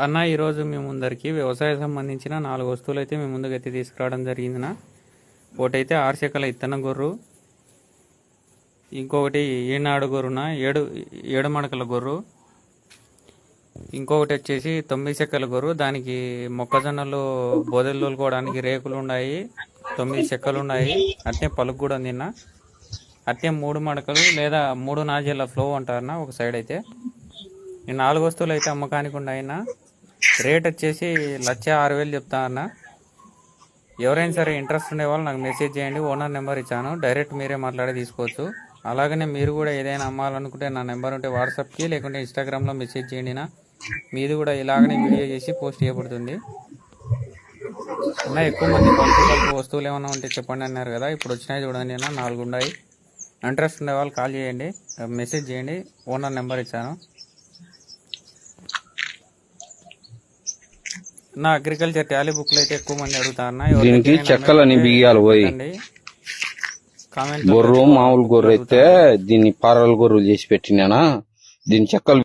అన్న ఈరోజు మీ ముందరికి వ్యవసాయ సంబంధించిన 4 వస్తువులు అయితే మీ ముందుకు అయితే తీసుకురావడం జరిగిందినా. ఒకటైతే ఆర్శకల ఇత్తనం గొర్రు, ఇంకొకటి ఈనాడు గొర్రున ఏడు మడకల గొర్రు, ఇంకొకటి వచ్చేసి 9 చెక్కల గొర్రు. దానికి మొక్కజొన్నలు బోదెలు తోలుకోవడానికి రేకులు ఉన్నాయి, 9 చెక్కలు ఉన్నాయి, అట్నే పలుకు కూడా ఉందిన్న. అట్నే 3 మడకలు లేదా 3 నాజీల ఫ్లో అంటారన్న ఒక సైడ్ అయితే. ఈ 4 వస్తువులు అయితే అమ్మకానికి ఉన్నాయన్న. రేట్ వచ్చేసి 1,06,000 చెప్తా అన్న. ఎవరైనా సరే ఇంట్రెస్ట్ ఉండే వాళ్ళు నాకు మెసేజ్ చేయండి, ఓనర్ నెంబర్ ఇచ్చాను, డైరెక్ట్ మీరే మాట్లాడి తీసుకోవచ్చు. అలాగనే మీరు కూడా ఏదైనా అమ్మాలనుకుంటే నా నెంబర్ ఉంటే వాట్సాప్కి లేకుంటే ఇన్స్టాగ్రామ్లో మెసేజ్ చేయండి. మీది కూడా ఇలాగనే వీడియో చేసి పోస్ట్ చేయబడుతుంది అన్న. ఎక్కువ మంది కలుపు వస్తువులు ఏమైనా ఉంటే చెప్పండి అన్నారు కదా, ఇప్పుడు వచ్చినాయి చూడండి అన్న, 4 ఉన్నాయి. ఇంట్రెస్ట్ ఉండే వాళ్ళు కాల్ చేయండి, మెసేజ్ చేయండి, ఓనర్ నెంబర్ ఇచ్చాను. నా అగ్రికల్చర్ టాలీ బుక్లు అయితే ఎక్కువ మంది అడుగుతారన్నా. దీనికి చెక్కలని బియ్యాలు పోయి గొర్రు మామూలు గొర్రె అయితే దీన్ని పారల గొర్రెలు చేసి పెట్టినానా. దీని చెక్కలు